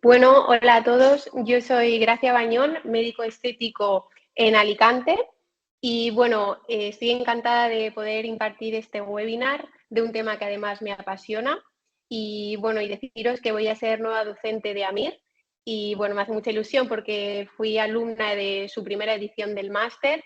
Bueno, hola a todos. Yo soy Gracia Bañón, médico estético en Alicante y bueno, estoy encantada de poder impartir este webinar de un tema que además me apasiona y bueno, y deciros que voy a ser nueva docente de AMIR y bueno, me hace mucha ilusión porque fui alumna de su primera edición del máster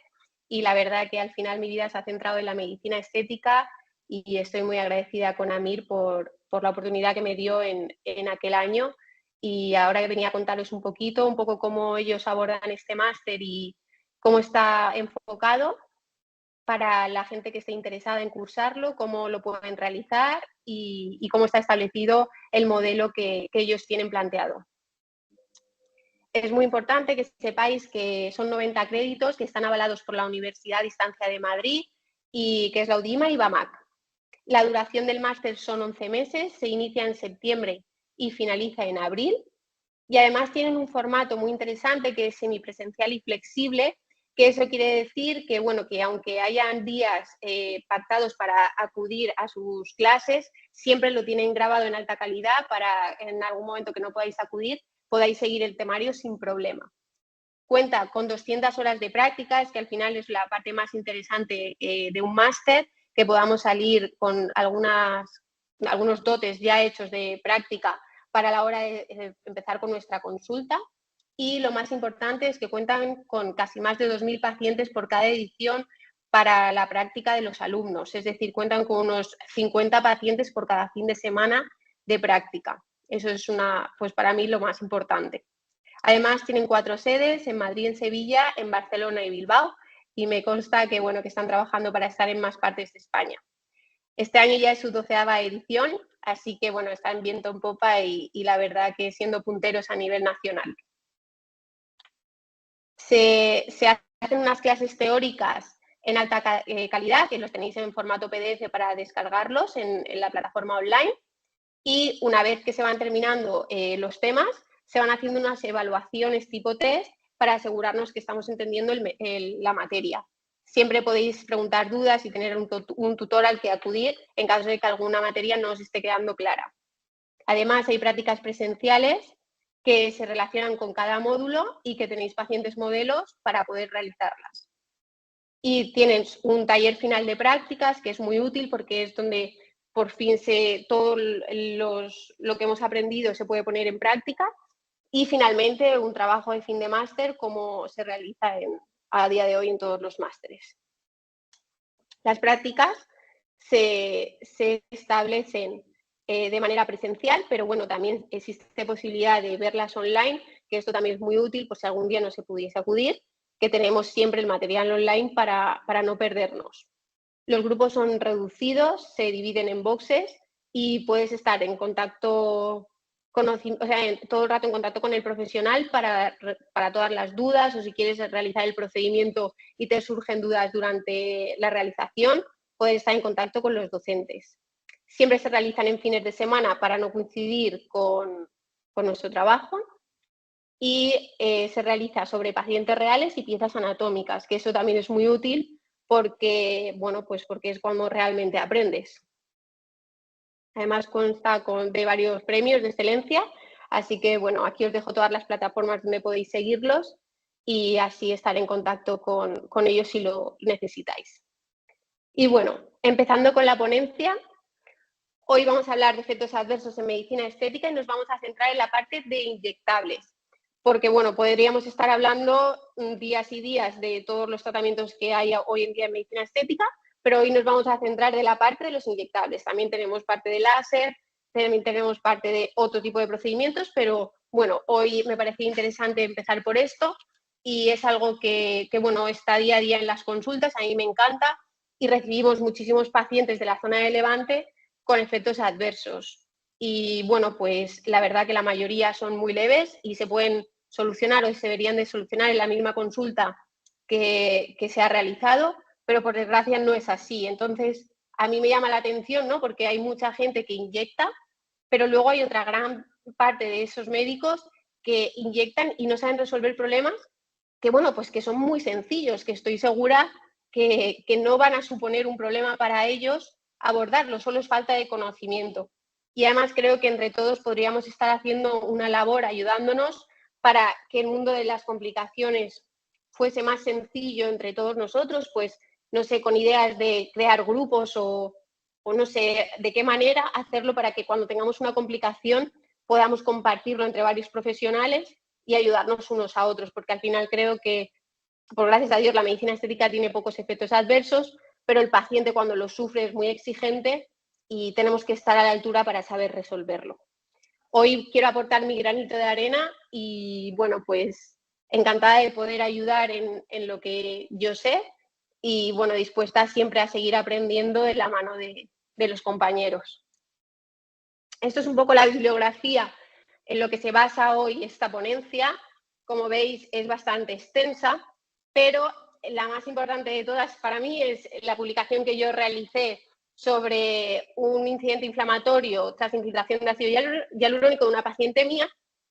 y la verdad que al final mi vida se ha centrado en la medicina estética y estoy muy agradecida con AMIR por la oportunidad que me dio en aquel año. Y ahora que venía a contaros un poco cómo ellos abordan este máster y cómo está enfocado para la gente que esté interesada en cursarlo, cómo lo pueden realizar y cómo está establecido el modelo que ellos tienen planteado. Es muy importante que sepáis que son 90 créditos que están avalados por la Universidad a Distancia de Madrid y que es la UDIMA y BAMAC. La duración del máster son 11 meses, se inicia en septiembre y finaliza en abril. Y además tienen un formato muy interesante que es semipresencial y flexible, que eso quiere decir que, bueno, que aunque hayan días pactados para acudir a sus clases, siempre lo tienen grabado en alta calidad para en algún momento que no podáis acudir, podáis seguir el temario sin problema. Cuenta con 200 horas de prácticas, que al final es la parte más interesante de un máster, que podamos salir con algunos dotes ya hechos de práctica para la hora de empezar con nuestra consulta. Y lo más importante es que cuentan con casi más de 2.000 pacientes por cada edición para la práctica de los alumnos, es decir, cuentan con unos 50 pacientes por cada fin de semana de práctica. Eso es pues para mí lo más importante. Además, tienen 4 sedes, en Madrid, en Sevilla, en Barcelona y Bilbao, y me consta que, bueno, que están trabajando para estar en más partes de España. Este año ya es su 12ª edición, así que, bueno, está en viento en popa y la verdad que siendo punteros a nivel nacional. Se hacen unas clases teóricas en alta calidad, que los tenéis en formato PDF para descargarlos en la plataforma online, y una vez que se van terminando los temas, se van haciendo unas evaluaciones tipo test para asegurarnos que estamos entendiendo la materia. Siempre podéis preguntar dudas y tener un tutor al que acudir en caso de que alguna materia no os esté quedando clara. Además, hay prácticas presenciales que se relacionan con cada módulo y que tenéis pacientes modelos para poder realizarlas. Y tienes un taller final de prácticas que es muy útil porque es donde por fin todo lo que hemos aprendido se puede poner en práctica. Y finalmente un trabajo de fin de máster como se realiza a día de hoy en todos los másteres. Las prácticas se establecen de manera presencial, pero bueno, también existe posibilidad de verlas online, que esto también es muy útil por si algún día no se pudiese acudir, que tenemos siempre el material online para no perdernos. Los grupos son reducidos, se dividen en boxes y puedes estar en contacto, todo el rato en contacto con el profesional para todas las dudas, o si quieres realizar el procedimiento y te surgen dudas durante la realización, puedes estar en contacto con los docentes. Siempre se realizan en fines de semana para no coincidir con nuestro trabajo y se realiza sobre pacientes reales y piezas anatómicas, que eso también es muy útil porque, bueno, pues porque es cuando realmente aprendes. Además consta de varios premios de excelencia, así que bueno, aquí os dejo todas las plataformas donde podéis seguirlos y así estar en contacto con ellos si lo necesitáis. Y bueno, empezando con la ponencia, hoy vamos a hablar de efectos adversos en medicina estética y nos vamos a centrar en la parte de inyectables, porque bueno, podríamos estar hablando días y días de todos los tratamientos que hay hoy en día en medicina estética, pero hoy nos vamos a centrar en la parte de los inyectables. También tenemos parte de láser, también tenemos parte de otro tipo de procedimientos, pero bueno, hoy me parecía interesante empezar por esto y es algo que bueno, está día a día en las consultas, a mí me encanta y recibimos muchísimos pacientes de la zona de Levante con efectos adversos. Y bueno, pues la verdad que la mayoría son muy leves y se pueden solucionar o se deberían de solucionar en la misma consulta que se ha realizado, pero por desgracia no es así. Entonces, a mí me llama la atención, ¿no? Porque hay mucha gente que inyecta, pero luego hay otra gran parte de esos médicos que inyectan y no saben resolver problemas que, bueno, pues que son muy sencillos, que estoy segura que no van a suponer un problema para ellos abordarlo, solo es falta de conocimiento. y además creo que entre todos podríamos estar haciendo una labor ayudándonos para que el mundo de las complicaciones fuese más sencillo entre todos nosotros, pues no sé, con ideas de crear grupos o no sé de qué manera hacerlo para que cuando tengamos una complicación podamos compartirlo entre varios profesionales y ayudarnos unos a otros, porque al final creo que, por gracias a Dios, la medicina estética tiene pocos efectos adversos, pero el paciente cuando lo sufre es muy exigente y tenemos que estar a la altura para saber resolverlo. Hoy quiero aportar mi granito de arena y, bueno, pues encantada de poder ayudar en lo que yo sé y, bueno, dispuesta siempre a seguir aprendiendo de la mano de los compañeros. Esto es un poco la bibliografía en lo que se basa hoy esta ponencia. Como veis, es bastante extensa, pero la más importante de todas para mí es la publicación que yo realicé sobre un incidente inflamatorio tras infiltración de ácido hialurónico de una paciente mía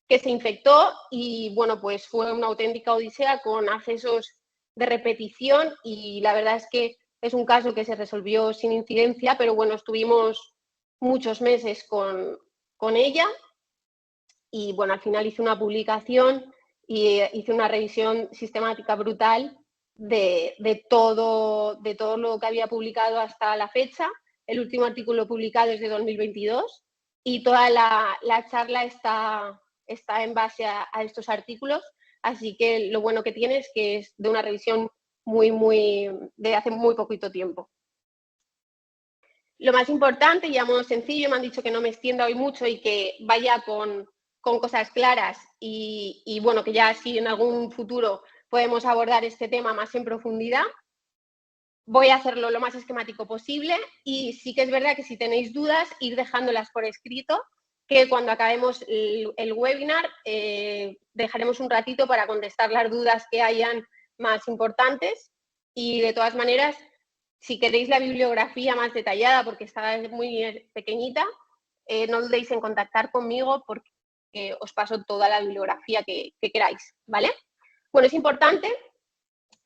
que se infectó y, bueno, pues fue una auténtica odisea con accesos de repetición y la verdad es que es un caso que se resolvió sin incidencia, pero bueno, estuvimos muchos meses con ella y, bueno, al final hice una publicación y hice una revisión sistemática brutal de todo lo que había publicado hasta la fecha. El último artículo publicado es de 2022 y toda la charla está en base a estos artículos, así que lo bueno que tiene es que es de una revisión de hace muy poquito tiempo. Lo más importante, ya modo sencillo, me han dicho que no me extienda hoy mucho y que vaya con cosas claras y, bueno, que ya si en algún futuro podemos abordar este tema más en profundidad. Voy a hacerlo lo más esquemático posible y sí que es verdad que si tenéis dudas, ir dejándolas por escrito, que cuando acabemos el webinar dejaremos un ratito para contestar las dudas que hayan más importantes y, de todas maneras, si queréis la bibliografía más detallada, porque está muy pequeñita, no dudéis en contactar conmigo porque os paso toda la bibliografía que queráis, ¿vale? Bueno, es importante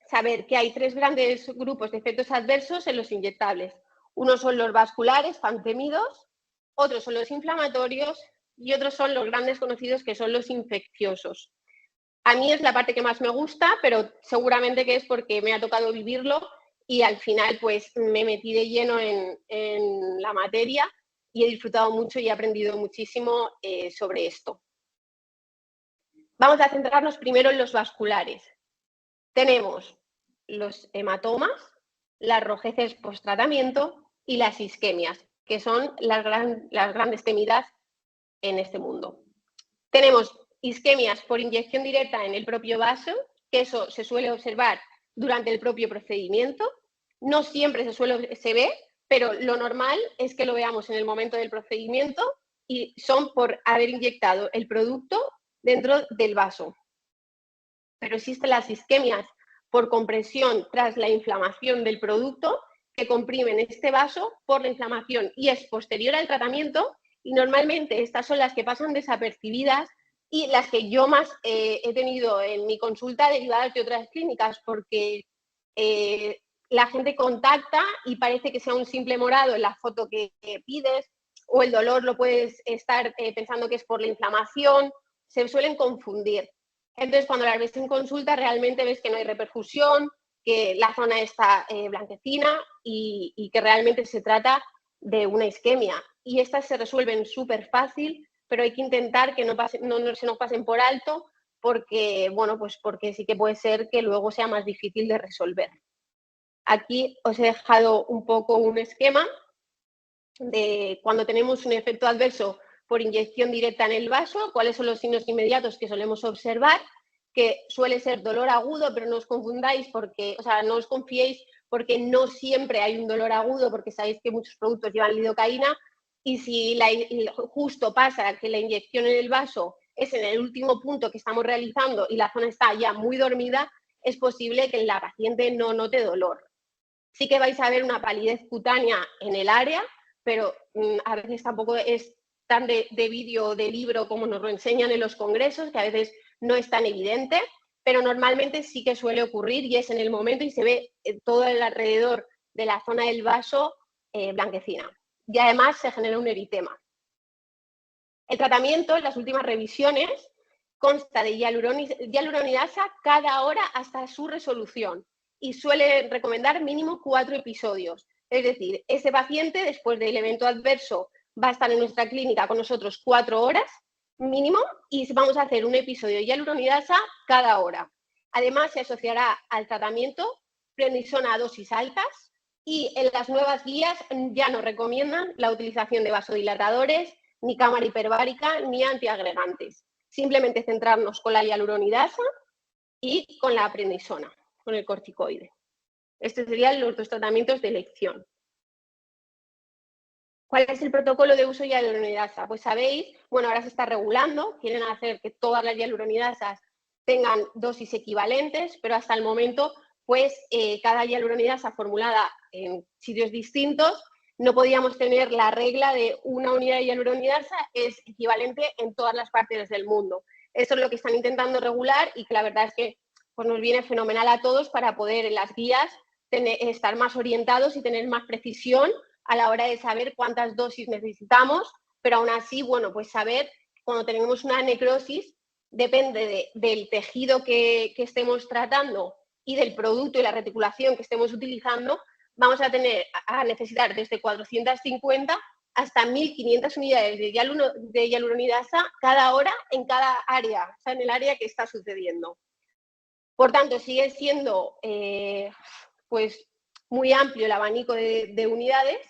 saber que hay tres grandes grupos de efectos adversos en los inyectables. Unos son los vasculares, fan temidos, otros son los inflamatorios y otros son los grandes conocidos, que son los infecciosos. A mí es la parte que más me gusta, pero seguramente que es porque me ha tocado vivirlo y al final pues me metí de lleno en la materia y he disfrutado mucho y he aprendido muchísimo sobre esto. Vamos a centrarnos primero en los vasculares. Tenemos los hematomas, las rojeces post-tratamiento y las isquemias, que son las grandes temidas en este mundo. Tenemos isquemias por inyección directa en el propio vaso, que eso se suele observar durante el propio procedimiento. No siempre se ve, pero lo normal es que lo veamos en el momento del procedimiento y son por haber inyectado el producto dentro del vaso. Pero existen las isquemias por compresión tras la inflamación del producto, que comprimen este vaso por la inflamación y es posterior al tratamiento, y normalmente estas son las que pasan desapercibidas y las que yo más he tenido en mi consulta derivadas de otras clínicas, porque la gente contacta y parece que sea un simple morado en la foto que pides, o el dolor lo puedes estar pensando que es por la inflamación, se suelen confundir. Entonces, cuando las ves en consulta, realmente ves que no hay reperfusión, que la zona está blanquecina y que realmente se trata de una isquemia. Y estas se resuelven súper fácil, pero hay que intentar que no se nos pasen por alto porque, bueno, pues porque sí que puede ser que luego sea más difícil de resolver. Aquí os he dejado un poco un esquema de cuando tenemos un efecto adverso por inyección directa en el vaso, cuáles son los signos inmediatos que solemos observar, que suele ser dolor agudo, pero no os confundáis porque, o sea, no os confiéis porque no siempre hay un dolor agudo, porque sabéis que muchos productos llevan lidocaína y si justo pasa que la inyección en el vaso es en el último punto que estamos realizando y la zona está ya muy dormida, es posible que la paciente no note dolor. Sí que vais a ver una palidez cutánea en el área, pero a veces tampoco es tan de vídeo o de libro como nos lo enseñan en los congresos, que a veces no es tan evidente, pero normalmente sí que suele ocurrir y es en el momento y se ve todo el alrededor de la zona del vaso blanquecina. Y además se genera un eritema. El tratamiento, en las últimas revisiones, consta de hialuronidasa cada hora hasta su resolución y suele recomendar mínimo 4 episodios. Es decir, ese paciente, después del evento adverso, va a estar en nuestra clínica con nosotros 4 horas mínimo y vamos a hacer un episodio de hialuronidasa cada hora. Además, se asociará al tratamiento prednisona a dosis altas y en las nuevas guías ya no recomiendan la utilización de vasodilatadores, ni cámara hiperbárica, ni antiagregantes. Simplemente centrarnos con la hialuronidasa y con la prednisona, con el corticoide. Estos serían los 2 tratamientos de elección. ¿Cuál es el protocolo de uso de hialuronidasa? Pues sabéis, bueno, ahora se está regulando, quieren hacer que todas las hialuronidasas tengan dosis equivalentes, pero hasta el momento, pues cada hialuronidasa formulada en sitios distintos, no podíamos tener la regla de una unidad de hialuronidasa es equivalente en todas las partes del mundo. Eso es lo que están intentando regular y que la verdad es que pues, nos viene fenomenal a todos para poder en las guías estar más orientados y tener más precisión a la hora de saber cuántas dosis necesitamos, pero aún así, bueno, pues saber cuando tenemos una necrosis, depende del tejido que estemos tratando y del producto y la reticulación que estemos utilizando, vamos a necesitar desde 450 hasta 1.500 unidades de hialuronidasa cada hora en cada área, o sea, en el área que está sucediendo. Por tanto, sigue siendo pues muy amplio el abanico de unidades,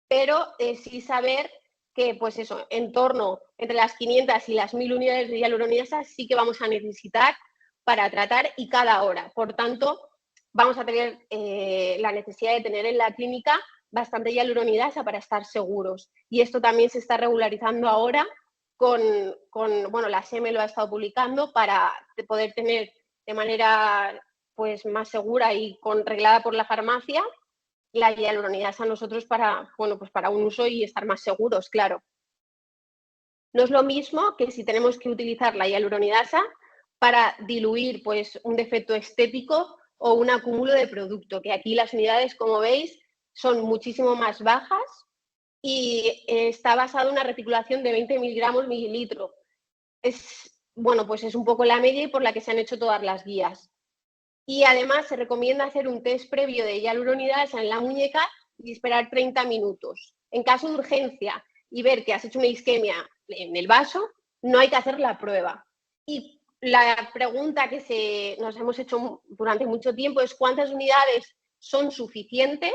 pero sí saber que, pues eso, en torno entre las 500 y las 1.000 unidades de hialuronidasa sí que vamos a necesitar para tratar y cada hora. Por tanto, vamos a tener la necesidad de tener en la clínica bastante hialuronidasa para estar seguros. Y esto también se está regularizando ahora bueno, la SEME lo ha estado publicando para poder tener de manera pues más segura y reglada por la farmacia la hialuronidasa a nosotros para, bueno, pues para un uso y estar más seguros, claro. No es lo mismo que si tenemos que utilizar la hialuronidasa para diluir pues un defecto estético o un acúmulo de producto, que aquí las unidades, como veis, son muchísimo más bajas y está basado en una reticulación de 20 miligramos mililitro. Bueno, pues es un poco la media y por la que se han hecho todas las guías. Y además se recomienda hacer un test previo de hialuronidasa en la muñeca y esperar 30 minutos. En caso de urgencia y ver que has hecho una isquemia en el vaso, no hay que hacer la prueba. Y la pregunta que nos hemos hecho durante mucho tiempo es ¿cuántas unidades son suficientes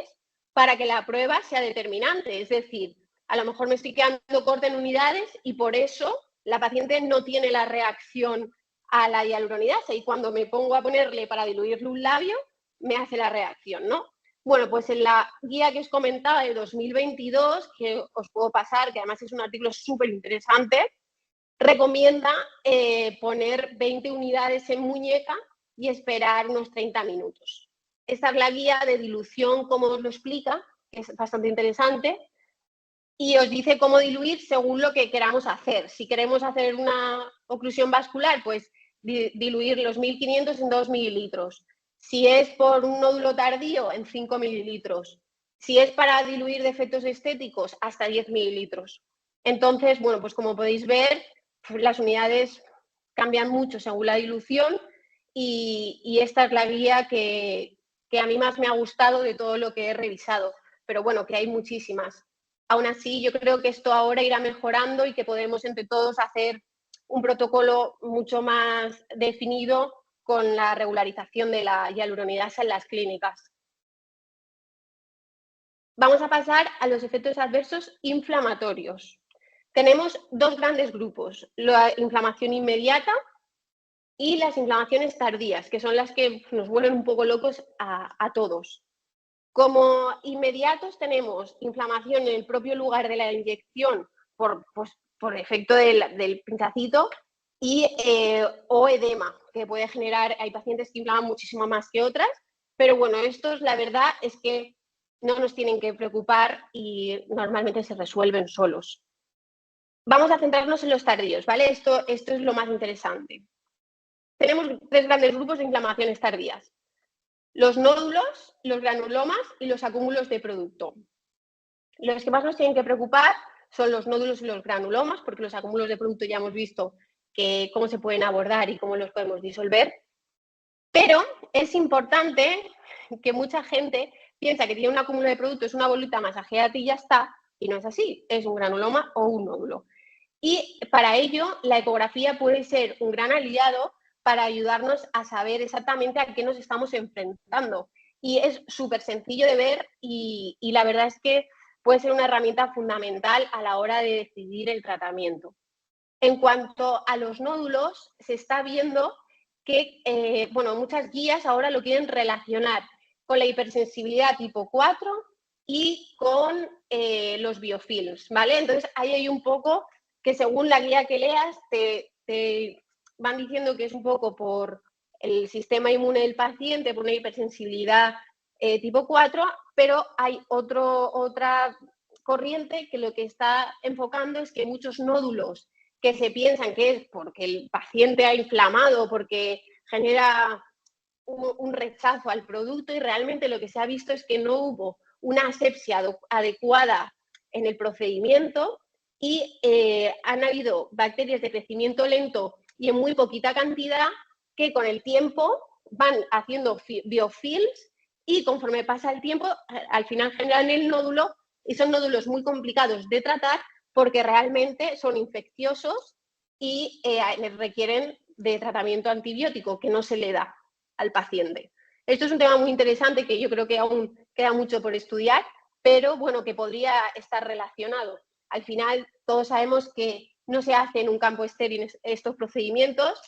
para que la prueba sea determinante? Es decir, a lo mejor me estoy quedando corta en unidades y por eso la paciente no tiene la reacción a la hialuronidasa y cuando me pongo a ponerle para diluirle un labio, me hace la reacción, ¿no? Bueno, pues en la guía que os comentaba de 2022, que os puedo pasar, que además es un artículo súper interesante, recomienda poner 20 unidades en muñeca y esperar unos 30 minutos. Esta es la guía de dilución, como os lo explica, que es bastante interesante, y os dice cómo diluir según lo que queramos hacer. Si queremos hacer una oclusión vascular, pues diluir los 1.500 en 2 mililitros. Si es por un nódulo tardío, en 5 mililitros. Si es para diluir defectos estéticos, hasta 10 mililitros. Entonces, bueno, pues como podéis ver, las unidades cambian mucho según la dilución y esta es la guía que a mí más me ha gustado de todo lo que he revisado. Pero bueno, que hay muchísimas. Aún así, yo creo que esto ahora irá mejorando y que podemos entre todos hacer un protocolo mucho más definido con la regularización de la hialuronidasa en las clínicas. Vamos a pasar a los efectos adversos inflamatorios. Tenemos 2 grandes grupos, la inflamación inmediata y las inflamaciones tardías, que son las que nos vuelven un poco locos a todos. Como inmediatos tenemos inflamación en el propio lugar de la inyección por efecto del pinchacito o edema, que puede generar, hay pacientes que inflaman muchísimo más que otras, pero bueno, estos la verdad es que no nos tienen que preocupar y normalmente se resuelven solos. Vamos a centrarnos en los tardíos, ¿vale? Esto es lo más interesante. Tenemos 3 grandes grupos de inflamaciones tardías. Los nódulos, los granulomas y los acúmulos de producto. Los que más nos tienen que preocupar son los nódulos y los granulomas, porque los acúmulos de producto ya hemos visto cómo se pueden abordar y cómo los podemos disolver. Pero es importante que mucha gente piensa que tiene un acúmulo de producto, es una bolita masajeada y ya está, y no es así, es un granuloma o un nódulo. Y para ello, la ecografía puede ser un gran aliado para ayudarnos a saber exactamente a qué nos estamos enfrentando. Y es súper sencillo de ver y la verdad es que puede ser una herramienta fundamental a la hora de decidir el tratamiento. En cuanto a los nódulos, se está viendo que muchas guías ahora lo quieren relacionar con la hipersensibilidad tipo 4 y con los biofilms, ¿vale? Entonces, ahí hay un poco que según la guía que leas, te van diciendo que es un poco por el sistema inmune del paciente, por una hipersensibilidad tipo 4, pero hay otra corriente que lo que está enfocando es que muchos nódulos que se piensan que es porque el paciente ha inflamado, porque genera un rechazo al producto y realmente lo que se ha visto es que no hubo una asepsia adecuada en el procedimiento y han habido bacterias de crecimiento lento y en muy poquita cantidad que con el tiempo van haciendo biofilms y conforme pasa el tiempo al final generan el nódulo y son nódulos muy complicados de tratar porque realmente son infecciosos y requieren de tratamiento antibiótico que no se le da al paciente. Esto es un tema muy interesante que yo creo que aún queda mucho por estudiar, pero bueno, que podría estar relacionado. Al final, todos sabemos que no se hace en un campo estéril estos procedimientos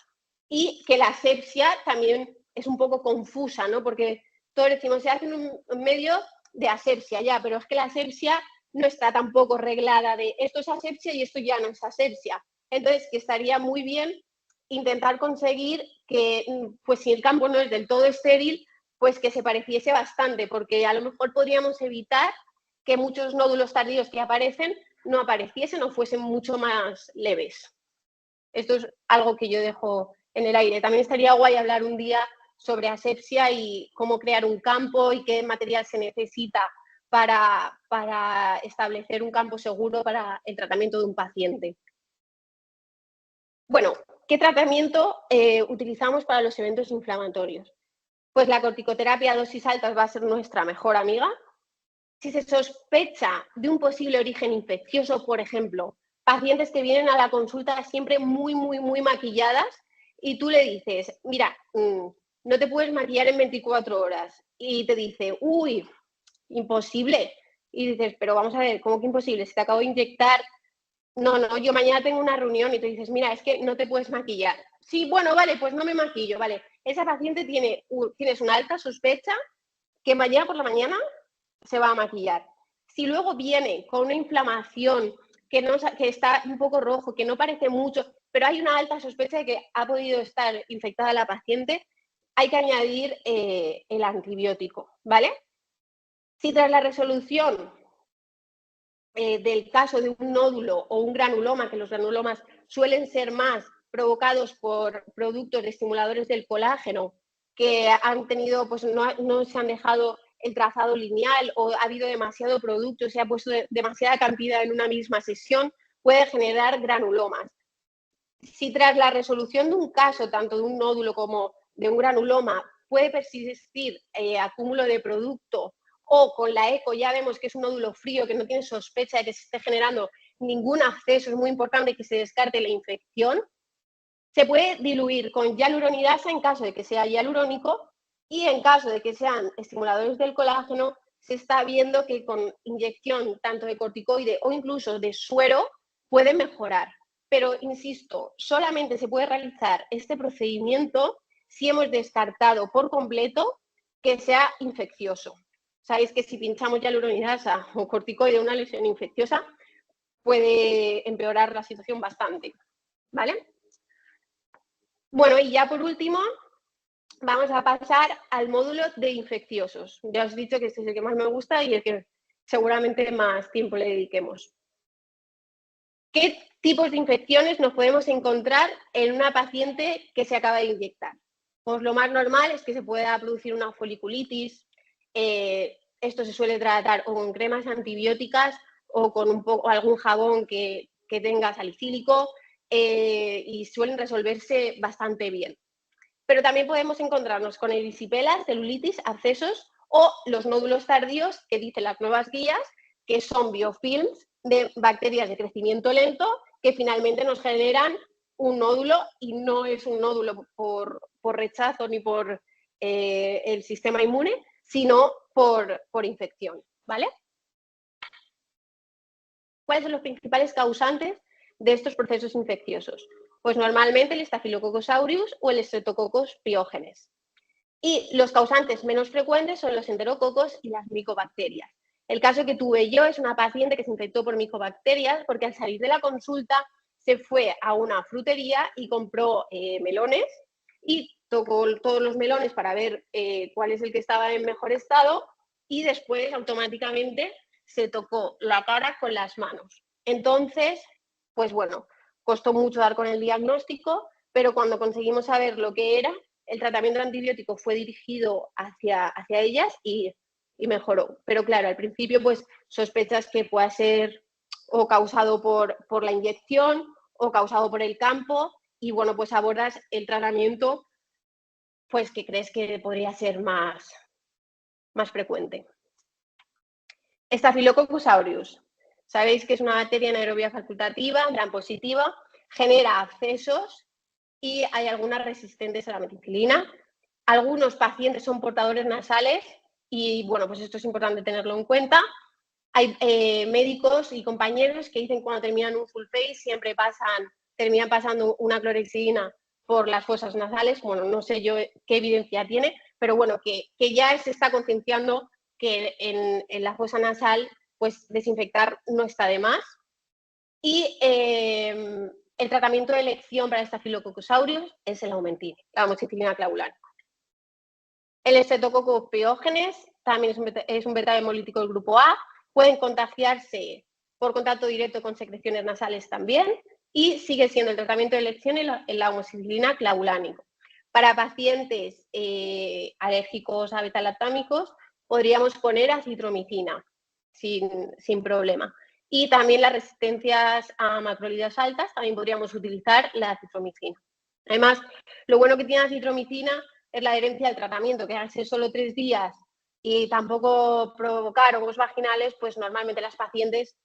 y que la asepsia también es un poco confusa, ¿no? Porque todos decimos, se hace en un medio de asepsia ya, pero es que la asepsia no está tampoco reglada de esto es asepsia y esto ya no es asepsia. Entonces, que estaría muy bien intentar conseguir que, pues si el campo no es del todo estéril, pues que se pareciese bastante, porque a lo mejor podríamos evitar que muchos nódulos tardíos que aparecen no apareciesen o fuesen mucho más leves. Esto es algo que yo dejo en el aire. También estaría guay hablar un día sobre asepsia y cómo crear un campo y qué material se necesita para establecer un campo seguro para el tratamiento de un paciente. Bueno, ¿qué tratamiento utilizamos para los eventos inflamatorios? Pues la corticoterapia a dosis altas va a ser nuestra mejor amiga. Si se sospecha de un posible origen infeccioso, por ejemplo, pacientes que vienen a la consulta siempre muy maquilladas y tú le dices, mira, no te puedes maquillar en 24 horas y te dice, uy, imposible. Y dices, pero vamos a ver, ¿cómo que imposible? Si te acabo de inyectar. No, yo mañana tengo una reunión y te dices, mira, es que no te puedes maquillar. Sí, bueno, vale, pues no me maquillo, vale. Esa paciente tienes una alta sospecha que mañana por la mañana se va a maquillar. Si luego viene con una inflamación que está un poco rojo, que no parece mucho, pero hay una alta sospecha de que ha podido estar infectada la paciente, hay que añadir el antibiótico, ¿vale? Si tras la resolución del caso de un nódulo o un granuloma, que los granulomas suelen ser más provocados por productos de estimuladores del colágeno que han tenido, pues no se han dejado el trazado lineal o ha habido demasiado producto, se ha puesto demasiada cantidad en una misma sesión, puede generar granulomas. Si tras la resolución de un caso, tanto de un nódulo como de un granuloma, puede persistir acúmulo de producto o con la eco ya vemos que es un nódulo frío, que no tiene sospecha de que se esté generando ningún acceso, es muy importante que se descarte la infección, se puede diluir con hialuronidasa en caso de que sea hialurónico y en caso de que sean estimuladores del colágeno, se está viendo que con inyección tanto de corticoide o incluso de suero puede mejorar. Pero, insisto, solamente se puede realizar este procedimiento si hemos descartado por completo que sea infeccioso. Sabéis que si pinchamos hialuronidasa o corticoide una lesión infecciosa puede empeorar la situación bastante, ¿vale? Bueno, y ya por último, vamos a pasar al módulo de infecciosos. Ya os he dicho que este es el que más me gusta y el que seguramente más tiempo le dediquemos. ¿Qué tipos de infecciones nos podemos encontrar en una paciente que se acaba de inyectar? Pues lo más normal es que se pueda producir una foliculitis. Esto se suele tratar o con cremas antibióticas o con algún jabón que tenga salicílico y suelen resolverse bastante bien. Pero también podemos encontrarnos con erisipela, celulitis, abscesos o los nódulos tardíos que dicen las nuevas guías, que son biofilms de bacterias de crecimiento lento que finalmente nos generan un nódulo, y no es un nódulo por rechazo ni por el sistema inmune, sino por infección, ¿vale? ¿Cuáles son los principales causantes de estos procesos infecciosos? Pues normalmente el Staphylococcus aureus o el Streptococcus pyogenes. Y los causantes menos frecuentes son los enterococos y las micobacterias. El caso que tuve yo es una paciente que se infectó por micobacterias porque al salir de la consulta se fue a una frutería y compró melones y tocó todos los melones para ver cuál es el que estaba en mejor estado y después automáticamente se tocó la cara con las manos. Entonces, pues bueno, costó mucho dar con el diagnóstico, pero cuando conseguimos saber lo que era, el tratamiento antibiótico fue dirigido hacia ellas y mejoró. Pero claro, al principio pues sospechas que pueda ser o causado por la inyección o causado por el campo y bueno, pues abordas el tratamiento pues que crees que podría ser más frecuente. Staphylococcus aureus. Sabéis que es una bacteria anaerobia facultativa, gram positiva, genera abscesos y hay algunas resistentes a la meticilina. Algunos pacientes son portadores nasales y, bueno, pues esto es importante tenerlo en cuenta. Hay médicos y compañeros que dicen que cuando terminan un full face siempre terminan pasando una clorexidina por las fosas nasales. Bueno, no sé yo qué evidencia tiene, pero bueno, que ya se está concienciando que en la fosa nasal pues desinfectar no está de más. Y el tratamiento de elección para Staphylococcus aureus es el Aumentin, la amoxicilina clavulánica. El Streptococcus pyogenes también es un beta hemolítico del grupo A, pueden contagiarse por contacto directo con secreciones nasales también y sigue siendo el tratamiento de elección la amoxicilina clavulánico. Para pacientes alérgicos a beta-lactámicos podríamos poner acitromicina sin problema. Y también las resistencias a macrolidas altas, también podríamos utilizar la acitromicina. Además, lo bueno que tiene la acitromicina es la adherencia al tratamiento, que al ser solo 3 días y tampoco provocar hongos vaginales, pues normalmente las pacientes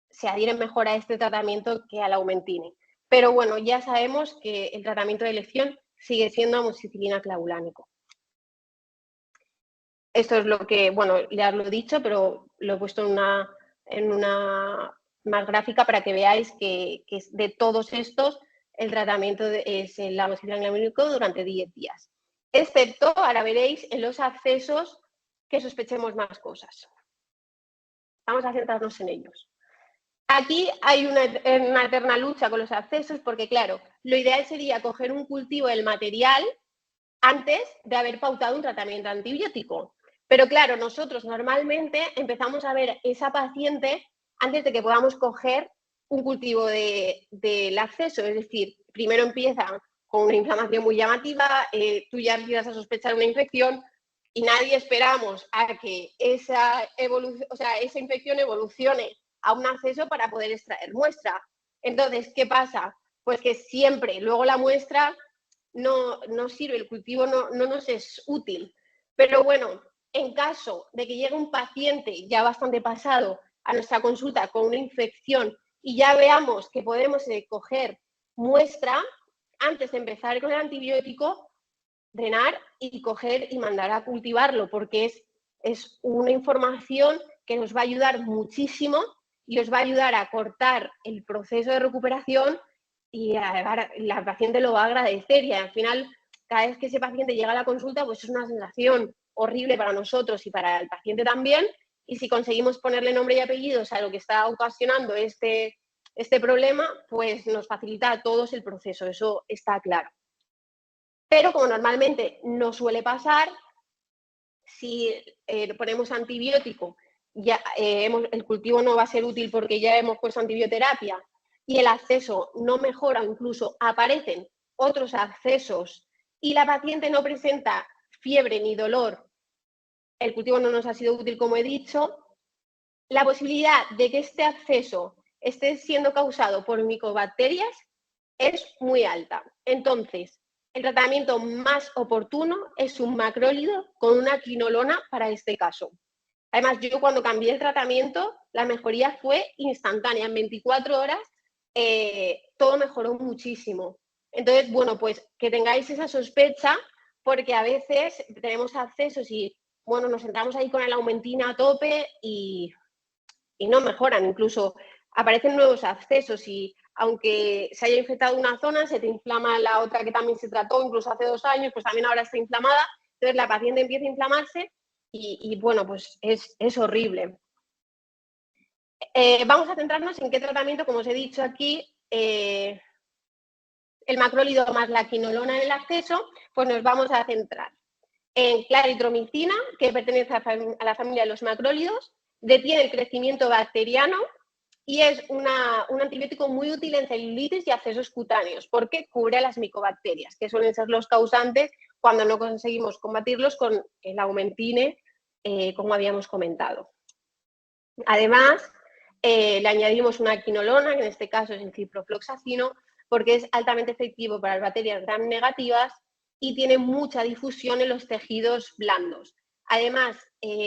se adhieren mejor a este tratamiento que al Aumentin. Pero bueno, ya sabemos que el tratamiento de elección sigue siendo amoxicilina clavulánico. Esto es lo que, bueno, ya lo he dicho, pero lo he puesto en una más gráfica para que veáis que de todos estos el tratamiento es el amoxicilina clavulánico durante 10 días. Excepto, ahora veréis, en los abscesos que sospechemos más cosas. Vamos a centrarnos en ellos. Aquí hay una eterna lucha con los abscesos porque, claro, lo ideal sería coger un cultivo del material antes de haber pautado un tratamiento antibiótico. Pero claro, nosotros normalmente empezamos a ver esa paciente antes de que podamos coger un cultivo del absceso. Es decir, primero empieza con una inflamación muy llamativa, tú ya empiezas a sospechar una infección y nadie esperamos a que esa infección evolucione a un absceso para poder extraer muestra. Entonces, ¿qué pasa? Pues que siempre luego la muestra no sirve, el cultivo no nos es útil. Pero bueno, en caso de que llegue un paciente ya bastante pasado a nuestra consulta con una infección y ya veamos que podemos coger muestra, antes de empezar con el antibiótico, drenar y coger y mandar a cultivarlo, porque es una información que nos va a ayudar muchísimo y os va a ayudar a cortar el proceso de recuperación y la paciente lo va a agradecer y al final cada vez que ese paciente llega a la consulta pues es una sensación horrible para nosotros y para el paciente también, y si conseguimos ponerle nombre y apellidos a lo que está ocasionando este problema, pues nos facilita a todos el proceso, eso está claro. Pero como normalmente no suele pasar, si ponemos antibiótico, ya, el cultivo no va a ser útil porque ya hemos puesto antibioterapia y el absceso no mejora, incluso aparecen otros abscesos y la paciente no presenta fiebre ni dolor, el cultivo no nos ha sido útil, como he dicho, la posibilidad de que este absceso esté siendo causado por micobacterias es muy alta. Entonces, el tratamiento más oportuno es un macrólido con una quinolona para este caso. Además, yo cuando cambié el tratamiento, la mejoría fue instantánea. En 24 horas todo mejoró muchísimo. Entonces, bueno, pues que tengáis esa sospecha, porque a veces tenemos abscesos y, bueno, nos entramos ahí con el Aumentina a tope y no mejoran. Incluso aparecen nuevos abscesos y aunque se haya infectado una zona, se te inflama la otra que también se trató, incluso hace 2 años, pues también ahora está inflamada. Entonces la paciente empieza a inflamarse y bueno, pues es horrible. Vamos a centrarnos en qué tratamiento, como os he dicho aquí, el macrólido más la quinolona en el acceso, pues nos vamos a centrar en claritromicina, que pertenece a la familia de los macrólidos, detiene el crecimiento bacteriano y es un antibiótico muy útil en celulitis y abscesos cutáneos porque cubre a las micobacterias, que suelen ser los causantes cuando no conseguimos combatirlos con el Aumentine, como habíamos comentado. Además, le añadimos una quinolona, que en este caso es el ciprofloxacino, porque es altamente efectivo para las bacterias gram negativas y tiene mucha difusión en los tejidos blandos. Además,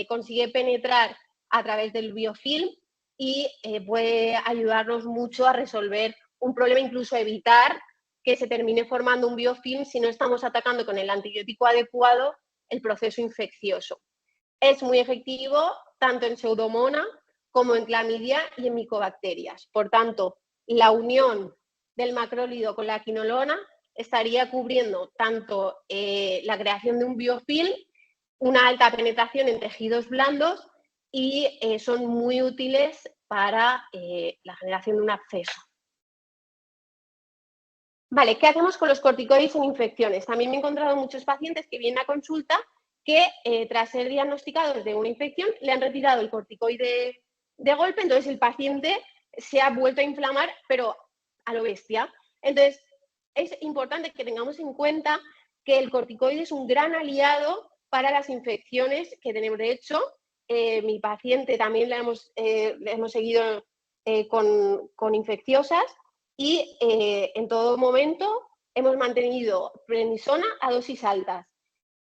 consigue penetrar a través del biofilm y puede ayudarnos mucho a resolver un problema, incluso evitar que se termine formando un biofilm si no estamos atacando con el antibiótico adecuado el proceso infeccioso. Es muy efectivo tanto en Pseudomonas como en clamidia y en micobacterias. Por tanto, la unión del macrólido con la quinolona estaría cubriendo tanto la creación de un biofilm, una alta penetración en tejidos blandos y son muy útiles para la generación de un absceso. Vale, ¿qué hacemos con los corticoides en infecciones? También me he encontrado muchos pacientes que vienen a consulta que tras ser diagnosticados de una infección le han retirado el corticoide de golpe, entonces el paciente se ha vuelto a inflamar, pero a lo bestia. Entonces, es importante que tengamos en cuenta que el corticoide es un gran aliado para las infecciones que tenemos. De hecho, mi paciente también le hemos seguido con infecciosas y en todo momento hemos mantenido prednisona a dosis altas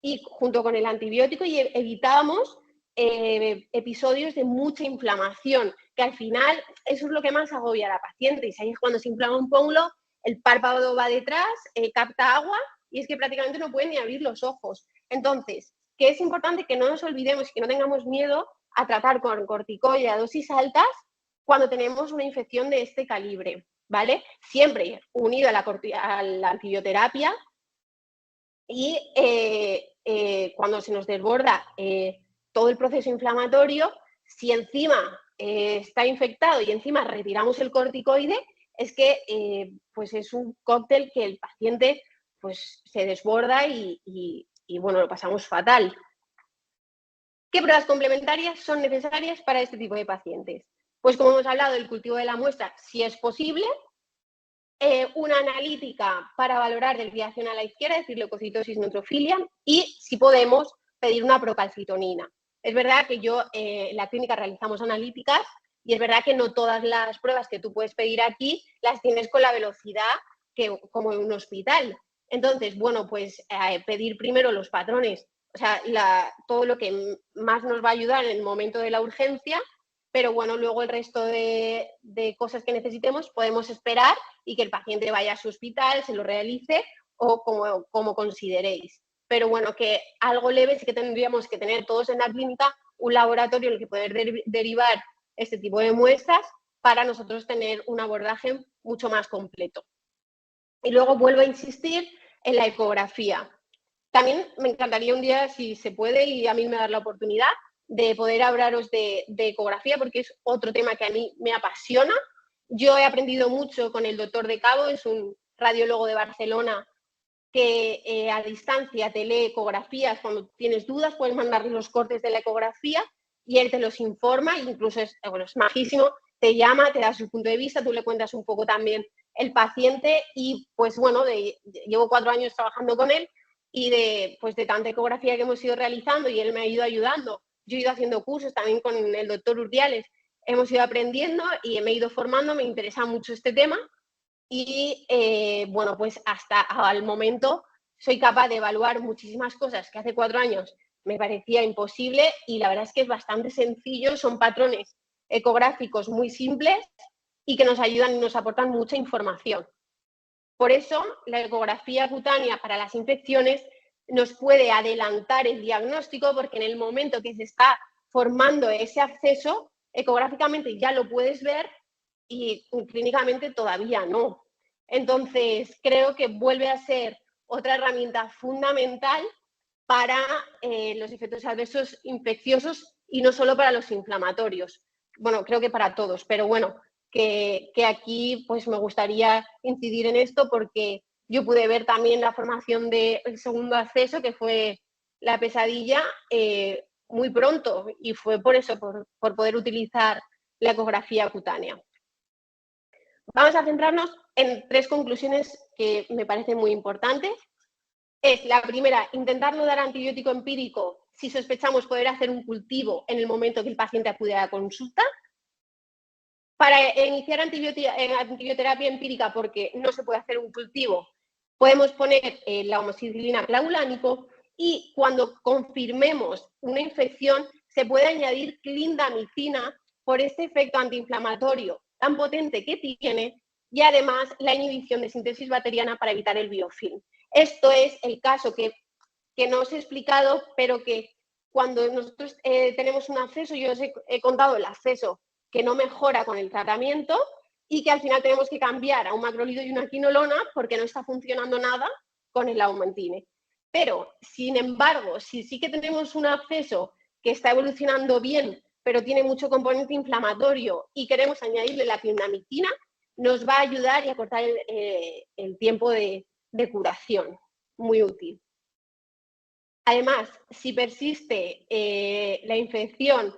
y junto con el antibiótico y evitábamos episodios de mucha inflamación, que al final eso es lo que más agobia a la paciente. Y si es cuando se inflama un pómulo, el párpado va detrás, capta agua y es que prácticamente no pueden ni abrir los ojos. Entonces, que es importante que no nos olvidemos y que no tengamos miedo a tratar con corticoide a dosis altas cuando tenemos una infección de este calibre, ¿vale? Siempre unido a la antibioterapia y cuando se nos desborda todo el proceso inflamatorio, si encima está infectado y encima retiramos el corticoide, es que pues es un cóctel que el paciente pues, se desborda y bueno, lo pasamos fatal. ¿Qué pruebas complementarias son necesarias para este tipo de pacientes? Pues como hemos hablado, el cultivo de la muestra, si es posible, una analítica para valorar desviación a la izquierda, es decir, leucocitosis, neutrofilia, y si podemos, pedir una procalcitonina. Es verdad que yo en la clínica realizamos analíticas y es verdad que no todas las pruebas que tú puedes pedir aquí las tienes con la velocidad que como en un hospital. Entonces, bueno, pues pedir primero los patrones, o sea, todo lo que más nos va a ayudar en el momento de la urgencia, pero bueno, luego el resto de cosas que necesitemos podemos esperar y que el paciente vaya a su hospital, se lo realice o como consideréis. Pero bueno, que algo leve sí que tendríamos que tener todos en la clínica un laboratorio en el que poder derivar este tipo de muestras para nosotros tener un abordaje mucho más completo. Y luego vuelvo a insistir en la ecografía. También me encantaría un día, si se puede, y a mí me da la oportunidad, de poder hablaros de ecografía, porque es otro tema que a mí me apasiona. Yo he aprendido mucho con el doctor De Cabo, es un radiólogo de Barcelona que a distancia te lee ecografías. Cuando tienes dudas puedes mandarle los cortes de la ecografía y él te los informa, incluso es majísimo, te llama, te da su punto de vista, tú le cuentas un poco también el paciente y pues bueno, llevo 4 años trabajando con él y de tanta ecografía que hemos ido realizando y él me ha ido ayudando. Yo he ido haciendo cursos también con el doctor Urdiales hemos ido aprendiendo y me he ido formando, me interesa mucho este tema y, bueno, pues hasta al momento soy capaz de evaluar muchísimas cosas que hace 4 años me parecía imposible y la verdad es que es bastante sencillo, son patrones ecográficos muy simples y que nos ayudan y nos aportan mucha información. Por eso, la ecografía cutánea para las infecciones nos puede adelantar el diagnóstico porque en el momento que se está formando ese absceso, ecográficamente ya lo puedes ver y clínicamente todavía no. Entonces, creo que vuelve a ser otra herramienta fundamental para los efectos adversos infecciosos y no solo para los inflamatorios. Bueno, creo que para todos, pero bueno, que aquí pues me gustaría incidir en esto porque yo pude ver también la formación del segundo acceso, que fue la pesadilla, muy pronto y fue por eso, por poder utilizar la ecografía cutánea. Vamos a centrarnos en 3 conclusiones que me parecen muy importantes. Es la primera, intentar no dar antibiótico empírico si sospechamos poder hacer un cultivo en el momento que el paciente acude a la consulta. Para iniciar antibioterapia empírica, porque no se puede hacer un cultivo, podemos poner la amoxicilina clavulánico y cuando confirmemos una infección se puede añadir clindamicina por este efecto antiinflamatorio tan potente que tiene y además la inhibición de síntesis bacteriana para evitar el biofilm. Esto es el caso que no os he explicado, pero que cuando nosotros tenemos un acceso, yo os he contado el acceso que no mejora con el tratamiento y que al final tenemos que cambiar a un macrolido y una quinolona porque no está funcionando nada con el Augmentine. Pero, sin embargo, si sí que tenemos un acceso que está evolucionando bien, pero tiene mucho componente inflamatorio y queremos añadirle la clindamicina, nos va a ayudar y a cortar el tiempo de curación. Muy útil. Además, si persiste la infección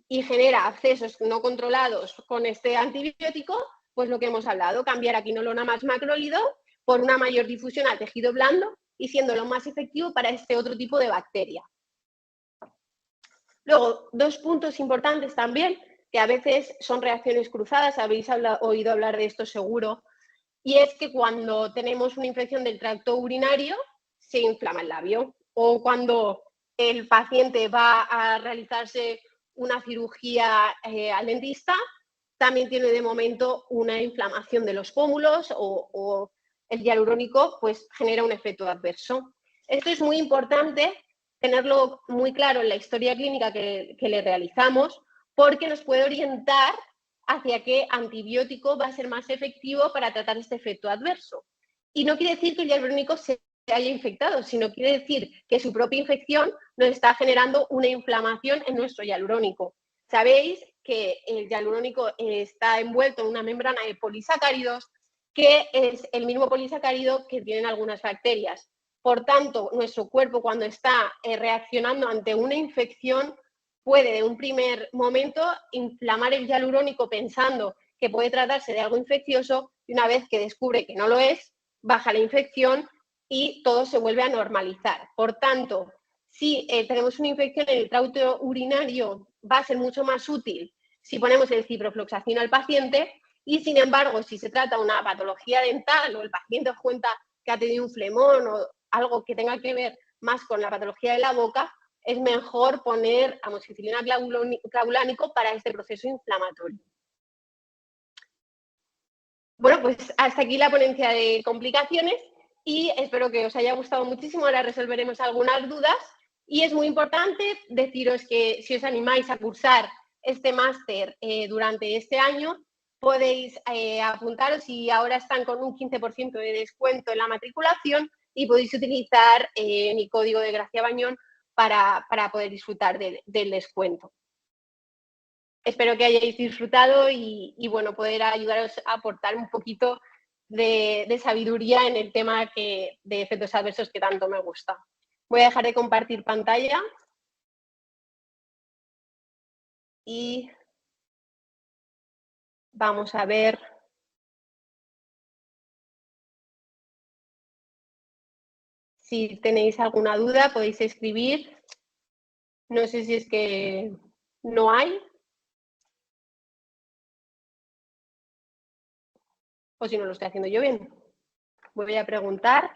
y genera accesos no controlados con este antibiótico, pues lo que hemos hablado, cambiar a quinolona más macrólido por una mayor difusión al tejido blando y siendo lo más efectivo para este otro tipo de bacteria. Luego, 2 puntos importantes también, que a veces son reacciones cruzadas, habéis oído hablar de esto seguro, y es que cuando tenemos una infección del tracto urinario, se inflama el labio. O cuando el paciente va a realizarse una cirugía al dentista, también tiene de momento una inflamación de los pómulos o el hialurónico pues genera un efecto adverso. Esto es muy importante tenerlo muy claro en la historia clínica que le realizamos porque nos puede orientar hacia qué antibiótico va a ser más efectivo para tratar este efecto adverso. Y no quiere decir que el hialurónico se haya infectado, sino quiere decir que su propia infección nos está generando una inflamación en nuestro hialurónico. Sabéis que el hialurónico está envuelto en una membrana de polisacáridos, que es el mismo polisacárido que tienen algunas bacterias. Por tanto, nuestro cuerpo cuando está reaccionando ante una infección puede de un primer momento inflamar el hialurónico pensando que puede tratarse de algo infeccioso y una vez que descubre que no lo es, baja la infección y todo se vuelve a normalizar. Por tanto, si tenemos una infección en el tracto urinario, va a ser mucho más útil si ponemos el ciprofloxacino al paciente y, sin embargo, si se trata de una patología dental o el paciente os cuenta que ha tenido un flemón o algo que tenga que ver más con la patología de la boca, es mejor poner amoxicilina clavulánico para este proceso inflamatorio. Bueno, pues hasta aquí la ponencia de complicaciones y espero que os haya gustado muchísimo. Ahora resolveremos algunas dudas y es muy importante deciros que si os animáis a cursar este máster durante este año, podéis apuntaros y ahora están con un 15% de descuento en la matriculación y podéis utilizar mi código de Gracia Bañón para poder disfrutar del descuento. Espero que hayáis disfrutado y bueno, poder ayudaros a aportar un poquito de sabiduría en el tema de efectos adversos que tanto me gusta. Voy a dejar de compartir pantalla y vamos a ver si tenéis alguna duda, podéis escribir. No sé si es que no hay. o si no lo estoy haciendo yo bien. Voy a preguntar.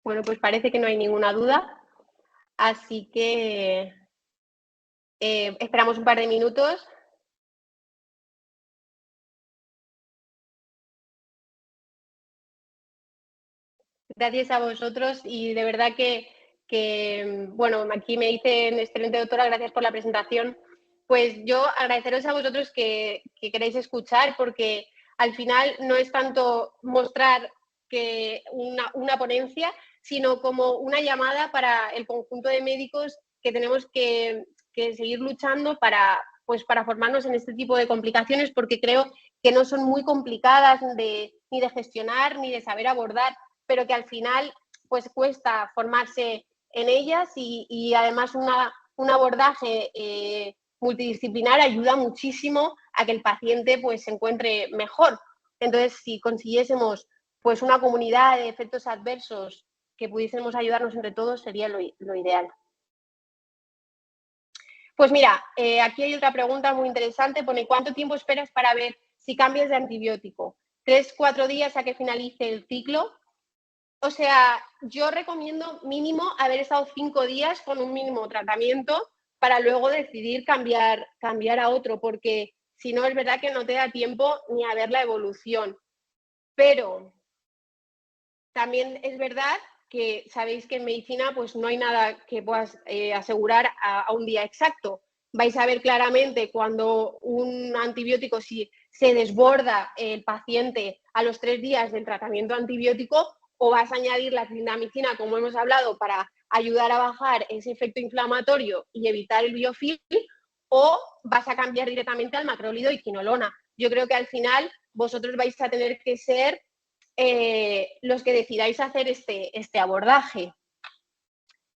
Bueno, pues parece que no hay ninguna duda, así que esperamos un par de minutos. Gracias a vosotros y de verdad que, bueno, aquí me dicen, excelente doctora, gracias por la presentación. Pues yo agradeceros a vosotros que queréis escuchar, porque al final no es tanto mostrar que una ponencia, sino como una llamada para el conjunto de médicos que tenemos que seguir luchando pues para formarnos en este tipo de complicaciones, porque creo que no son muy complicadas ni de gestionar ni de saber abordar, pero que al final pues cuesta formarse en ellas y además un abordaje multidisciplinar ayuda muchísimo a que el paciente pues se encuentre mejor. Entonces, si consiguiésemos pues una comunidad de efectos adversos que pudiésemos ayudarnos entre todos, sería lo ideal. Pues mira, aquí hay otra pregunta muy interesante. Pone, ¿cuánto tiempo esperas para ver si cambias de antibiótico? ¿3, 4 días a que finalice el ciclo? O sea, yo recomiendo mínimo haber estado 5 días con un mínimo tratamiento para luego decidir cambiar a otro, porque si no es verdad que no te da tiempo ni a ver la evolución. Pero también es verdad que sabéis que en medicina pues no hay nada que puedas asegurar a un día exacto. Vais a ver claramente cuando un antibiótico, si se desborda el paciente a los 3 días del tratamiento antibiótico, o vas a añadir la clindamicina, como hemos hablado, para ayudar a bajar ese efecto inflamatorio y evitar el biofilm, o vas a cambiar directamente al macrólido y quinolona. Yo creo que al final vosotros vais a tener que ser los que decidáis hacer este abordaje.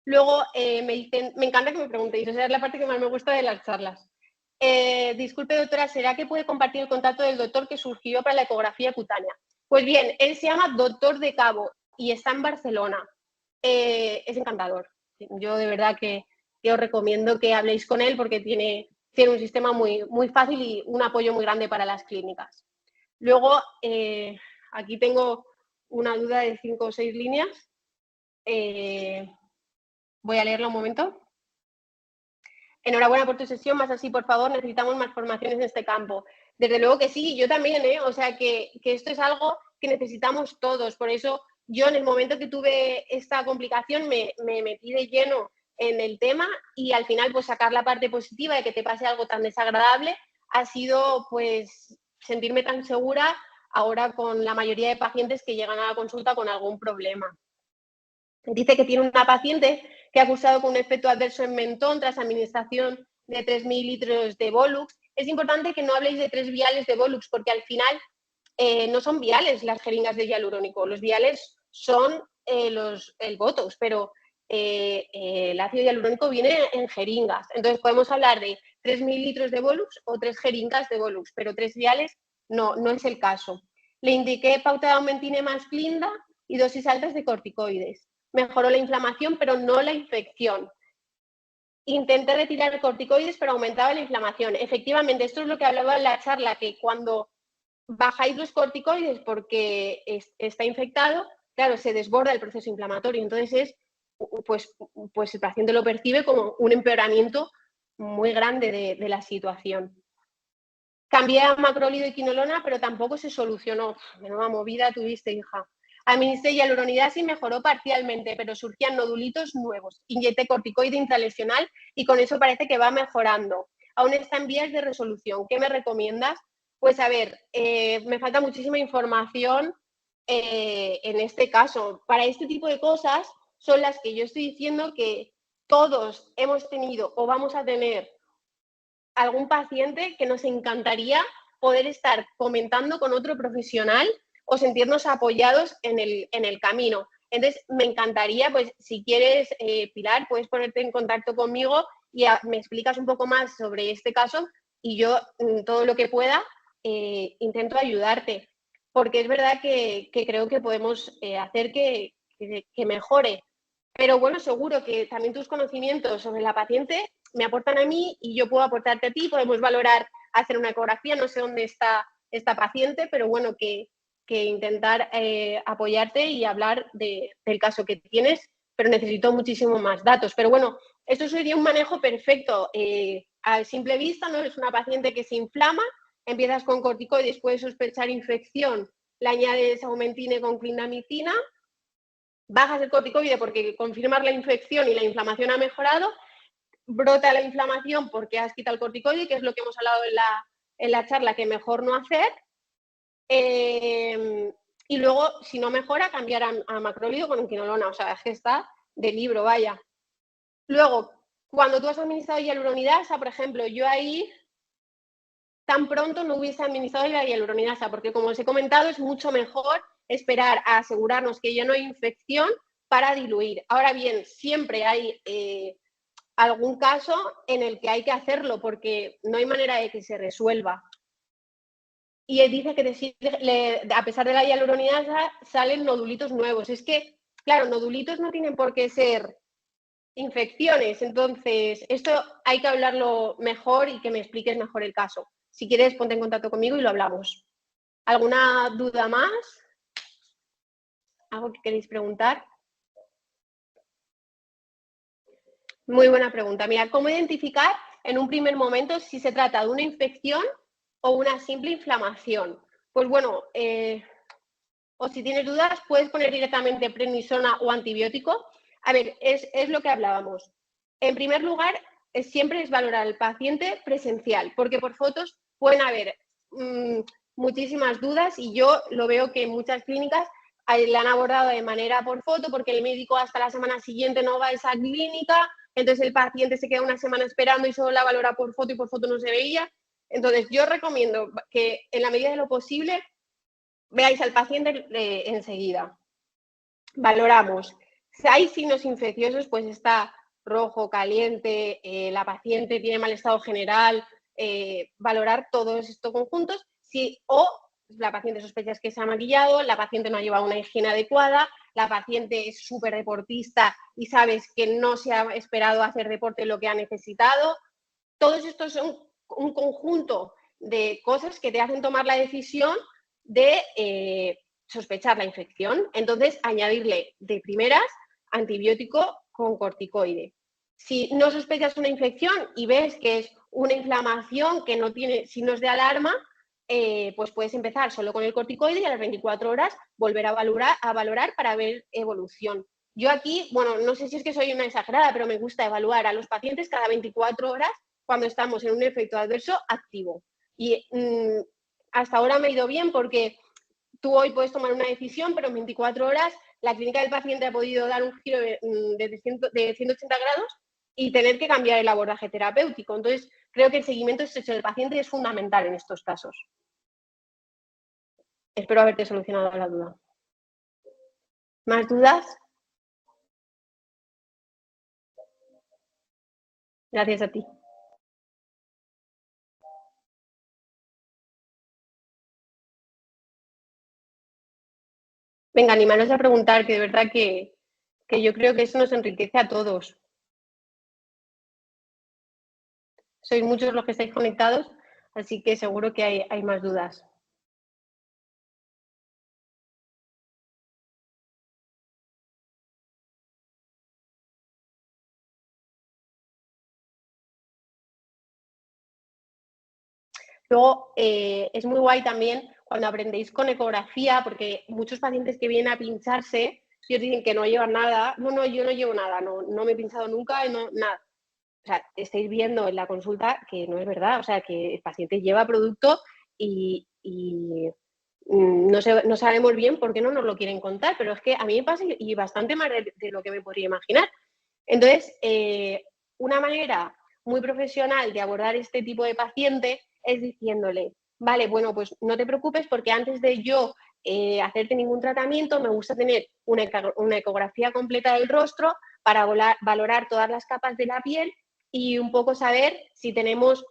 Luego me dicen, me encanta que me preguntéis, esa es la parte que más me gusta de las charlas. Disculpe, doctora, ¿será que puede compartir el contacto del doctor que surgió para la ecografía cutánea? Pues bien, él se llama Doctor de Cabo y está en Barcelona. Es encantador. Yo de verdad que os recomiendo que habléis con él porque tiene un sistema muy, muy fácil y un apoyo muy grande para las clínicas. Luego, aquí tengo una duda de 5 o 6 líneas. Voy a leerla un momento. Enhorabuena por tu sesión, más así, por favor, necesitamos más formaciones en este campo. Desde luego que sí, yo también, o sea, que esto es algo que necesitamos todos. Por eso yo en el momento que tuve esta complicación me metí de lleno en el tema y al final pues sacar la parte positiva de que te pase algo tan desagradable ha sido pues sentirme tan segura ahora con la mayoría de pacientes que llegan a la consulta con algún problema. Dice que tiene una paciente que ha cursado con un efecto adverso en mentón tras administración de 3 mililitros de Volux. Es importante que no habléis de 3 viales de Volux porque al final no son viales las jeringas de hialurónico. Los viales son el Botox, pero el ácido hialurónico viene en jeringas. Entonces podemos hablar de 3 mililitros de Volux o 3 jeringas de Volux, pero 3 viales no es el caso. Le indiqué pauta de aumentina más clinda y dosis altas de corticoides. Mejoró la inflamación, pero no la infección. Intenté retirar corticoides, pero aumentaba la inflamación. Efectivamente, esto es lo que hablaba en la charla, que cuando bajáis los corticoides porque está infectado, claro, se desborda el proceso inflamatorio. Entonces, pues el paciente lo percibe como un empeoramiento muy grande de la situación. Cambié a macrólido y quinolona, pero tampoco se solucionó. Menuda movida tuviste, hija. Administré hialuronidasa y mejoró parcialmente, pero surgían nodulitos nuevos. Inyecté corticoide intralesional y con eso parece que va mejorando. Aún está en vías de resolución. ¿Qué me recomiendas? Pues a ver, me falta muchísima información en este caso. Para este tipo de cosas son las que yo estoy diciendo que todos hemos tenido o vamos a tener algún paciente que nos encantaría poder estar comentando con otro profesional o sentirnos apoyados en el camino. Entonces, me encantaría, pues, si quieres, Pilar, puedes ponerte en contacto conmigo y me explicas un poco más sobre este caso y yo todo lo que pueda intento ayudarte, porque es verdad que creo que podemos hacer que mejore. Pero bueno, seguro que también tus conocimientos sobre la paciente me aportan a mí y yo puedo aportarte a ti, podemos valorar hacer una ecografía, no sé dónde está esta paciente, pero bueno, que intentar apoyarte y hablar del caso que tienes, pero necesito muchísimo más datos. Pero bueno, esto sería un manejo perfecto. A simple vista, ¿no? Es una paciente que se inflama, empiezas con corticoides, puedes sospechar infección, le añades aumentine con clindamicina, bajas el corticoide porque confirmas la infección y la inflamación ha mejorado, brota la inflamación porque has quitado el corticoide, que es lo que hemos hablado en la charla, que mejor no hacer. Y luego, si no mejora, cambiar a macrólido con un quinolona. O sea, es que está de libro, vaya. Luego, cuando tú has administrado hialuronidasa, por ejemplo, yo ahí tan pronto no hubiese administrado la hialuronidasa, porque como os he comentado, es mucho mejor esperar a asegurarnos que ya no hay infección para diluir. Ahora bien, siempre hay algún caso en el que hay que hacerlo, porque no hay manera de que se resuelva. Y dice que a pesar de la hialuronidasa salen nodulitos nuevos. Es que, claro, nodulitos no tienen por qué ser infecciones. Entonces, esto hay que hablarlo mejor y que me expliques mejor el caso. Si quieres, ponte en contacto conmigo y lo hablamos. ¿Alguna duda más? ¿Algo que queréis preguntar? Muy buena pregunta. Mira, ¿cómo identificar en un primer momento si se trata de una infección o una simple inflamación? Pues bueno, o si tienes dudas, puedes poner directamente prednisona o antibiótico. A ver, es lo que hablábamos. En primer lugar, siempre es valorar al paciente presencial, porque por fotos pueden haber muchísimas dudas y yo lo veo que en muchas clínicas la han abordado de manera por foto porque el médico hasta la semana siguiente no va a esa clínica, entonces el paciente se queda una semana esperando y solo la valora por foto y por foto no se veía. Entonces yo recomiendo que en la medida de lo posible veáis al paciente enseguida. Valoramos. Si hay signos infecciosos, pues está rojo, caliente, la paciente tiene mal estado general, valorar todos estos conjuntos. O la paciente sospecha que se ha maquillado, la paciente no ha llevado una higiene adecuada, la paciente es súper deportista y sabes que no se ha esperado hacer deporte lo que ha necesitado. Todos estos son un conjunto de cosas que te hacen tomar la decisión de sospechar la infección. Entonces, añadirle de primeras antibiótico con corticoide. Si no sospechas una infección y ves que es una inflamación que no tiene signos de alarma, pues puedes empezar solo con el corticoide y a las 24 horas volver a valorar para ver evolución. Yo aquí, bueno, no sé si es que soy una exagerada, pero me gusta evaluar a los pacientes cada 24 horas cuando estamos en un efecto adverso activo. Y hasta ahora me ha ido bien porque tú hoy puedes tomar una decisión, pero en 24 horas la clínica del paciente ha podido dar un giro de 180 grados y tener que cambiar el abordaje terapéutico. Entonces, creo que el seguimiento estrecho del paciente es fundamental en estos casos. Espero haberte solucionado la duda. ¿Más dudas? Gracias a ti. Venga, animaros a preguntar, que de verdad que yo creo que eso nos enriquece a todos. Sois muchos los que estáis conectados, así que seguro que hay más dudas. Luego, es muy guay también cuando aprendéis con ecografía, porque muchos pacientes que vienen a pincharse, ellos dicen que no llevan nada. No, yo no llevo nada, no me he pinchado nunca, nada. O sea, estáis viendo en la consulta que no es verdad, o sea, que el paciente lleva producto y no sabemos bien por qué no nos lo quieren contar, pero es que a mí me pasa y bastante más de lo que me podría imaginar. Entonces, una manera muy profesional de abordar este tipo de paciente es diciéndole, vale, bueno, pues no te preocupes porque antes de yo hacerte ningún tratamiento me gusta tener una ecografía completa del rostro para valorar todas las capas de la piel y un poco saber si tenemos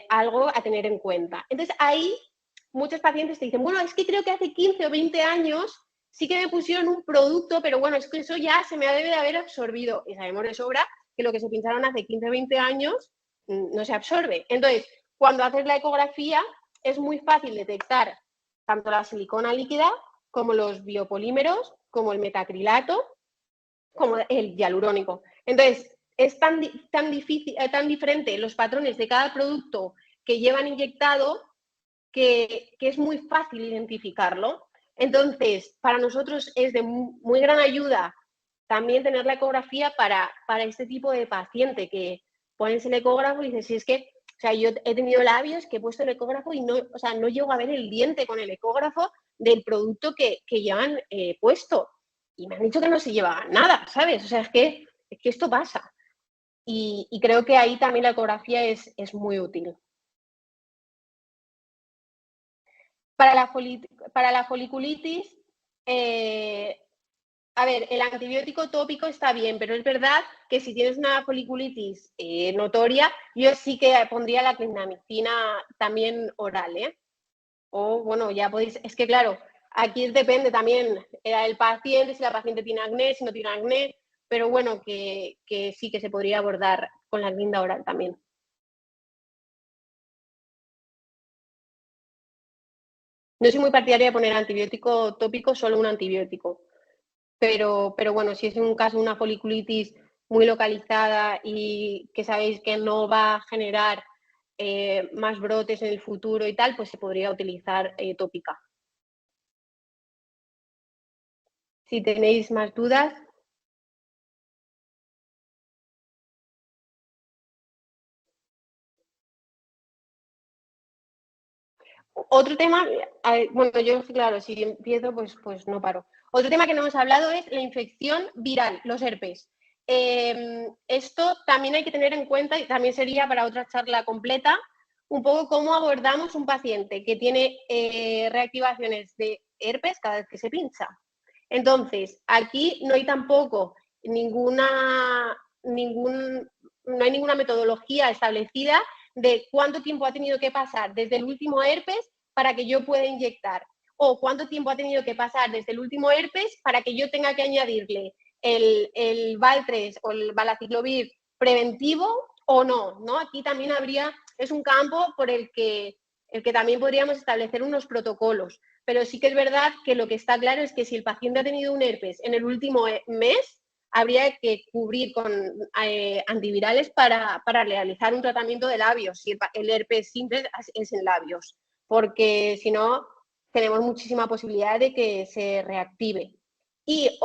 algo a tener en cuenta. Entonces, ahí muchos pacientes te dicen, bueno, es que creo que hace 15 o 20 años sí que me pusieron un producto, pero bueno, es que eso ya se me debe de haber absorbido. Y sabemos de sobra que lo que se pincharon hace 15 o 20 años no se absorbe. Entonces, cuando haces la ecografía, es muy fácil detectar tanto la silicona líquida como los biopolímeros, como el metacrilato, como el hialurónico. Entonces, es tan diferente los patrones de cada producto que llevan inyectado que es muy fácil identificarlo. Entonces, para nosotros es de muy gran ayuda también tener la ecografía para este tipo de paciente que pones el ecógrafo y dices, si es que, o sea, yo he tenido labios que he puesto el ecógrafo y no, o sea, no llego a ver el diente con el ecógrafo del producto que llevan puesto. Y me han dicho que no se llevaba nada, ¿sabes? O sea, es que esto pasa. Y creo que ahí también la ecografía es muy útil. Para la foliculitis, a ver, el antibiótico tópico está bien, pero es verdad que si tienes una foliculitis notoria, yo sí que pondría la clindamicina también oral, ¿eh? O, bueno, ya podéis, es que claro, aquí depende también del paciente, si la paciente tiene acné, si no tiene acné, pero bueno, que sí que se podría abordar con la clinda oral también. No soy muy partidaria de poner antibiótico tópico, solo un antibiótico. Pero bueno, si es un caso de una foliculitis muy localizada y que sabéis que no va a generar más brotes en el futuro y tal, pues se podría utilizar tópica. Si tenéis más dudas. Otro tema, bueno, yo claro, si empiezo, pues no paro. Otro tema que no hemos hablado es la infección viral, los herpes. Esto también hay que tener en cuenta, y también sería para otra charla completa, un poco cómo abordamos un paciente que tiene reactivaciones de herpes cada vez que se pincha. Entonces, aquí no hay tampoco no hay ninguna metodología establecida de cuánto tiempo ha tenido que pasar desde el último herpes para que yo pueda inyectar, o cuánto tiempo ha tenido que pasar desde el último herpes para que yo tenga que añadirle el Valtrex o el Valaciclovir preventivo o no, ¿no? Aquí también es un campo por el que también podríamos establecer unos protocolos, pero sí que es verdad que lo que está claro es que si el paciente ha tenido un herpes en el último mes, habría que cubrir con antivirales para realizar un tratamiento de labios, si el herpes simple es en labios, porque si no, tenemos muchísima posibilidad de que se reactive. Y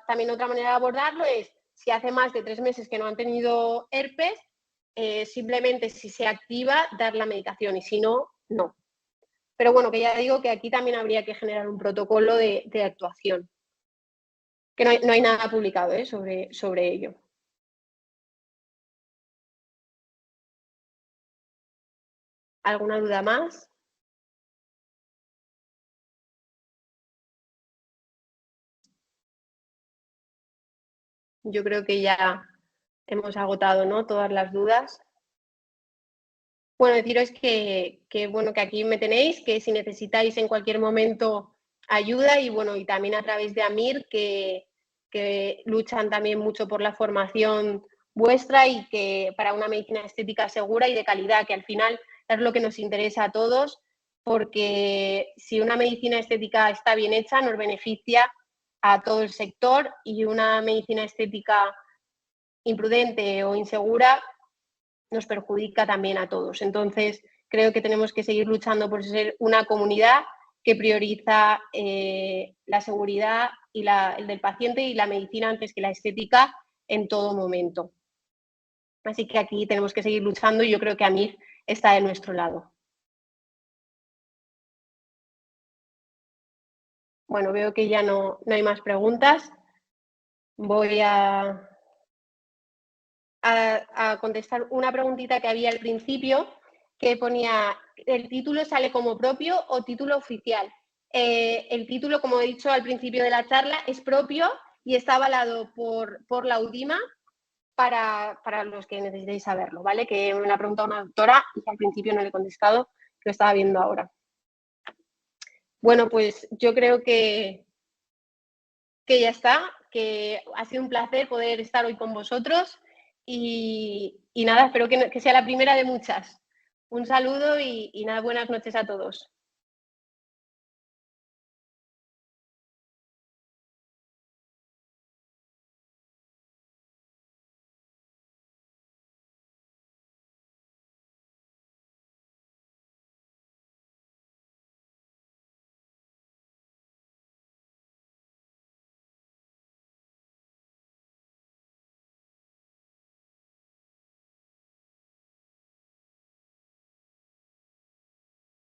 también otra manera de abordarlo es, si hace más de 3 meses que no han tenido herpes, simplemente si se activa, dar la medicación y si no, no. Pero bueno, que ya digo que aquí también habría que generar un protocolo de actuación. Que no hay nada publicado sobre ello. ¿Alguna duda más? Yo creo que ya hemos agotado, ¿no?, todas las dudas. Bueno, deciros bueno, que aquí me tenéis, que si necesitáis en cualquier momento ayuda y bueno, y también a través de AMIR, que luchan también mucho por la formación vuestra y que para una medicina estética segura y de calidad, que al final es lo que nos interesa a todos, porque si una medicina estética está bien hecha, nos beneficia a todo el sector, y una medicina estética imprudente o insegura nos perjudica también a todos. Entonces, creo que tenemos que seguir luchando por ser una comunidad que prioriza la seguridad y el del paciente y la medicina antes que la estética en todo momento. Así que aquí tenemos que seguir luchando y yo creo que AMIR está de nuestro lado. Bueno, veo que ya no hay más preguntas. Voy a contestar una preguntita que había al principio, que ponía, ¿el título sale como propio o título oficial? El título, como he dicho al principio de la charla, es propio y está avalado por la UDIMA, para los que necesitéis saberlo, ¿vale? Que me lo ha preguntado una doctora y que al principio no le he contestado, que lo estaba viendo ahora. Bueno, pues yo creo que ya está, que ha sido un placer poder estar hoy con vosotros y nada, espero que sea la primera de muchas. Un saludo y nada, buenas noches a todos.